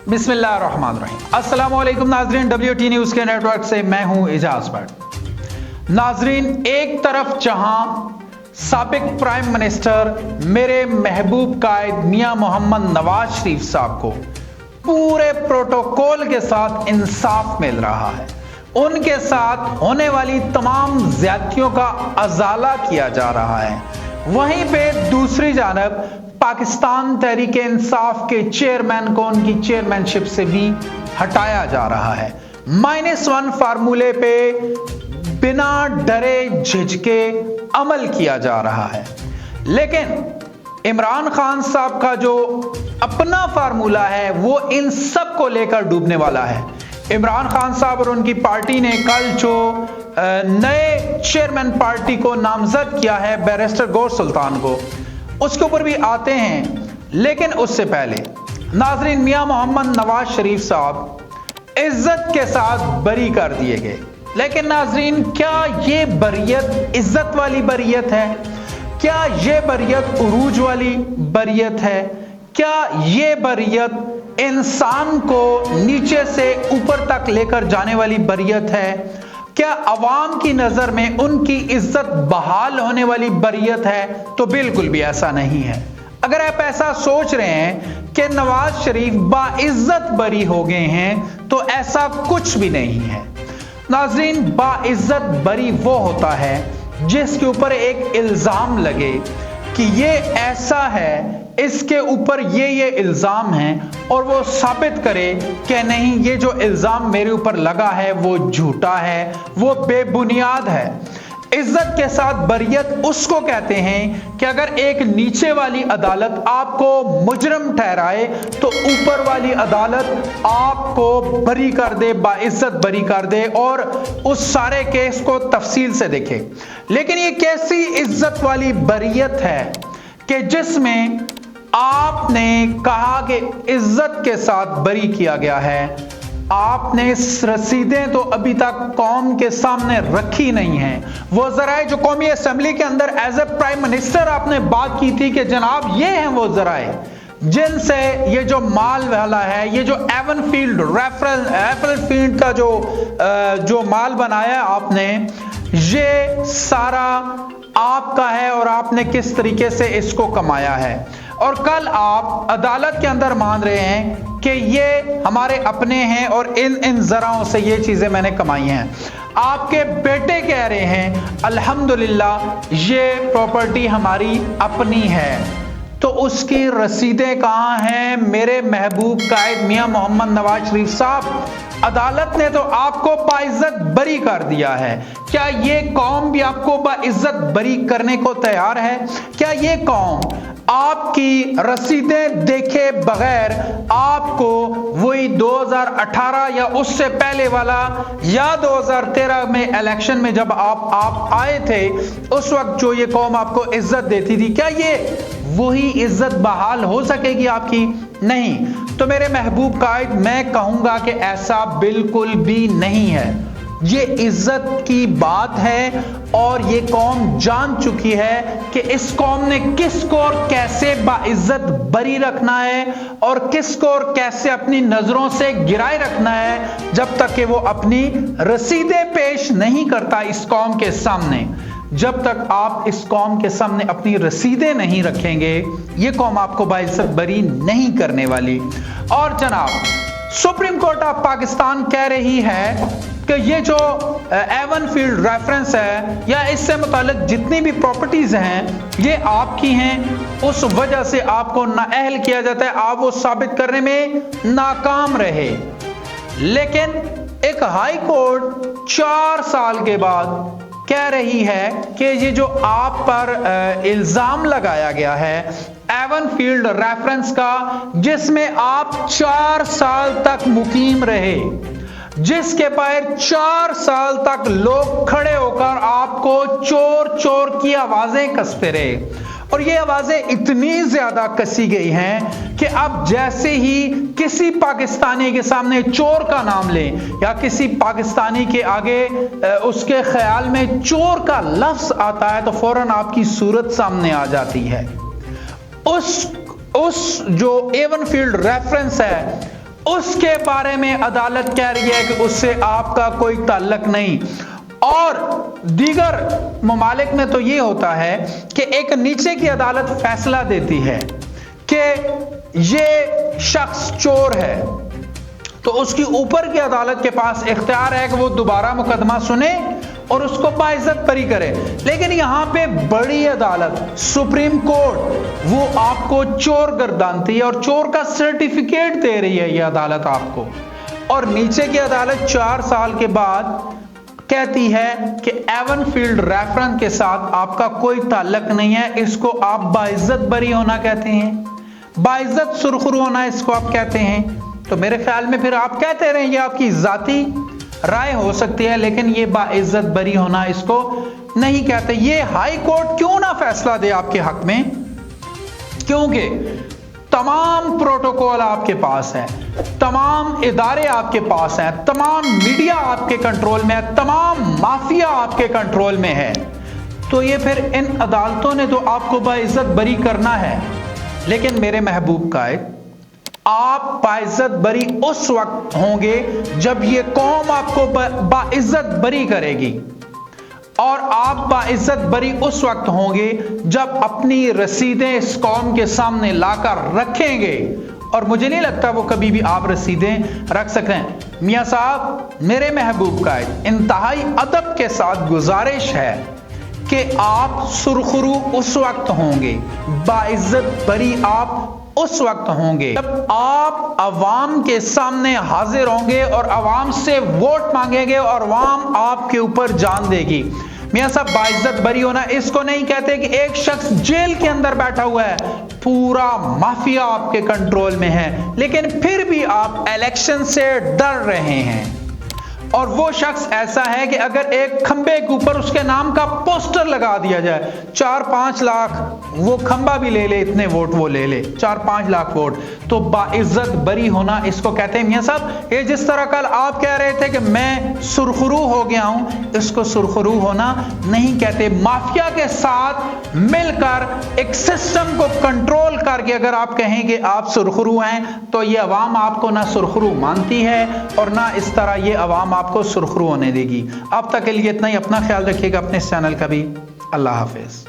बिस्मिल्लाहिर्रहमानिर्रहीम। अस्सलाम वालेकुम नाजरीन, WT न्यूज़ के नेटवर्क से मैं हूं इजाज भट्ट। नाजरीन, एक तरफ जहां साबिक प्राइम मिनिस्टर मेरे महबूब कायद मियां मोहम्मद नवाज शरीफ साहब को पूरे प्रोटोकॉल के साथ इंसाफ मिल रहा है, उनके साथ होने वाली तमाम ज्यादतियों का अजाला किया जा रहा है, वहीं पे दूसरी जानब पाकिस्तान तहरीक इंसाफ के चेयरमैन को उनकी चेयरमैनशिप से भी हटाया जा रहा है। -1 फार्मूले पे बिना डरे झिझके अमल किया जा रहा है। लेकिन इमरान खान साहब का जो अपना फार्मूला है वो इन सब को लेकर डूबने वाला है। इमरान खान साहब और उनकी पार्टी ने कल जो नए चेयरमैन पार्टी को नामजद किया है बैरिस्टर गौहर सुल्तान को, उसके ऊपर भी आते हैं। लेकिन उससे पहले नाजरीन, मियां मोहम्मद नवाज शरीफ साहब इज्जत के साथ बरी कर दिए गए। लेकिन नाजरीन, क्या ये बरियत इज्जत वाली बरियत है? क्या ये बरियत उरूज वाली बरियत है? क्या ये बरियत इंसान को नीचे से ऊपर तक लेकर जाने वाली बरियत है? क्या अवाम की नजर में उनकी इज्जत बहाल होने वाली बरियत है? तो बिल्कुल भी ऐसा नहीं है। अगर आप ऐसा सोच रहे हैं कि नवाज शरीफ बाइज्जत बरी हो गए हैं, तो ऐसा कुछ भी नहीं है। नाजरीन, बाइज्जत बरी वो होता है जिसके ऊपर एक इल्जाम लगे कि ये ऐसा है, इसके ऊपर ये इल्जाम है, और वो साबित करे कि नहीं, ये जो इल्जाम मेरे ऊपर लगा है वो झूठा है, वो बेबुनियाद है। इज्जत के साथ बरियत उसको कहते हैं कि अगर एक नीचे वाली अदालत आपको मुजरम ठहराए तो ऊपर वाली अदालत आपको बरी कर दे, बाइज्जत बरी कर दे और उस सारे केस को तफसील से देखे। लेकिन ये कैसी इज्जत वाली बरियत है कि जिसमें आपने कहा कि इज्जत के साथ बरी किया गया है। आपने रसीदें तो अभी तक कौम के सामने रखी नहीं हैं। वो जराए जो कौमी असेंबली के अंदर एज ए प्राइम मिनिस्टर आपने बात की थी कि जनाब ये हैं वो जराए जिनसे ये जो माल वाला है, ये जो एवन फील्ड का जो माल बनाया आपने, ये सारा आपका है और आपने किस तरीके से इसको कमाया है। और कल आप अदालत के अंदर मान रहे हैं कि ये हमारे अपने हैं और इन जराओं से ये चीजें मैंने कमाई हैं। आपके बेटे कह रहे हैं अल्हम्दुलिल्लाह ये प्रॉपर्टी हमारी अपनी है, तो उसकी रसीदें कहां हैं? मेरे महबूब कायद मियां मोहम्मद नवाज शरीफ साहब, अदालत ने तो आपको बाइज्जत बरी कर दिया है। क्या ये कौम भी आपको बाइज्जत बरी करने को तैयार है? क्या ये कौम आपकी रसीदें देखे बगैर आपको वही 2018 या उससे पहले वाला या 2013 में इलेक्शन में जब आप आए थे, उस वक्त जो ये कौम आपको इज्जत देती थी, क्या ये वही इज्जत बहाल हो सकेगी आपकी? नहीं। तो मेरे महबूब कायद, मैं कहूंगा कि ऐसा बिल्कुल भी नहीं है। ये इज्जत की बात है और ये कौम जान चुकी है कि इस कौम ने किसको और कैसे बाइज्जत बरी रखना है और किसको और कैसे अपनी नजरों से गिराए रखना है, जब तक कि वो अपनी रसीदें पेश नहीं करता इस कौम के सामने। जब तक आप इस कौम के सामने अपनी रसीदें नहीं रखेंगे, ये कौम आपको बाइज्जत बरी नहीं करने वाली। और जनाब, सुप्रीम कोर्ट ऑफ पाकिस्तान कह रही है कि ये जो एवन फील्ड रेफरेंस है या इससे मुताल्लिक जितनी भी प्रॉपर्टीज हैं ये आपकी हैं, उस वजह से आपको नाअहल किया जाता है, आप वो साबित करने में नाकाम रहे। लेकिन एक हाई कोर्ट 4 साल के बाद कह रही है कि ये जो आप पर इल्जाम लगाया गया है एवन फील्ड रेफरेंस का, जिसमें आप 4 साल तक मुकीम रहे, जिसके पर 4 साल तक लोग खड़े होकर आपको चोर चोर की आवाजें कसते रहे, और ये आवाजें इतनी ज्यादा कसी गई हैं कि अब जैसे ही किसी पाकिस्तानी के सामने चोर का नाम लें या किसी पाकिस्तानी के आगे उसके ख्याल में चोर का लफ्ज आता है तो फौरन आपकी सूरत सामने आ जाती है। उस जो एवन फील्ड रेफरेंस है उसके बारे में अदालत कह रही है कि उससे आपका कोई ताल्लुक नहीं। और दीगर ममालिक में तो ये होता है कि एक नीचे की अदालत फैसला देती है कि ये शख्स चोर है, तो उसकी ऊपर की अदालत के पास इख्तियार है कि वो दोबारा मुकदमा सुने और उसको बाइज्जत बरी करे। लेकिन यहां पे बड़ी अदालत सुप्रीम कोर्ट वो आपको चोर गर्दानती है और चोर का सर्टिफिकेट दे रही है ये अदालत आपको। और नीचे की अदालत 4 साल के बाद कहती है कि एवनफील्ड रेफरेंस के साथ आपका कोई ताल्लुक नहीं है, इसको आप बाइज्जत बरी होना कहते हैं, बाइज्जत सुरखरू होना इसको आप कहते हैं। तो मेरे ख्याल में फिर आप कहते रहे, ये आपकी जाती राय हो सकती है, लेकिन ये बाइज्जत बरी होना इसको नहीं कहते। ये हाई कोर्ट क्यों ना फैसला दे आपके हक में, क्योंकि तमाम प्रोटोकॉल आपके पास है, तमाम इदारे आपके पास हैं, तमाम मीडिया आपके कंट्रोल में है, तमाम माफिया आपके कंट्रोल में है। तो ये फिर इन अदालतों ने तो आपको बाइज्जत बरी करना है। लेकिन मेरे महबूब कायद, आप बाइज्जत बरी उस वक्त होंगे जब ये कौम आपको बाइज्जत बरी करेगी, और आप बाइज्जत बरी उस वक्त होंगे जब अपनी रसीदें इस कौम के सामने लाकर रखेंगे। और मुझे नहीं लगता वो कभी भी आप रसीदें रख सकते हैं। मियां साहब, मेरे महबूब का इंतहाई अदब के साथ गुजारिश है कि आप सुरखरू उस वक्त होंगे, बाइज्जत बरी आप उस वक्त होंगे जब आप अवाम के सामने हाजिर होंगे और अवाम से वोट मांगेंगे और अवाम आपके ऊपर जान देगी। मियां साहब, बाइज्जत बरी होना इसको नहीं कहते कि एक शख्स जेल के अंदर बैठा हुआ है, पूरा माफिया आपके कंट्रोल में है, लेकिन फिर भी आप इलेक्शन से डर रहे हैं। और वो शख्स ऐसा है कि अगर एक खंबे के ऊपर उसके नाम का पोस्टर लगा दिया जाए, 4-5 लाख वो खंबा भी ले ले, इतने वोट वो ले ले, 4-5 लाख वोट, तो बाइज्जत बरी होना इसको कहते हैं। मियां साहब, ये जिस तरह कल आप कह रहे थे कि मैं सुरखरू हो गया हूं, इसको सुरखरू होना नहीं कहते। माफिया के साथ मिलकर एक सिस्टम को कंट्रोल करके अगर आप कहें कि आप सुरखरू हैं, तो ये अवाम आपको ना सुरखरू मानती है और ना इस तरह ये अवाम आपको सुरखरू होने देगी। अब तक के लिए इतना ही। अपना ख्याल रखिएगा, अपने इस चैनल का भी। अल्लाह हाफिज।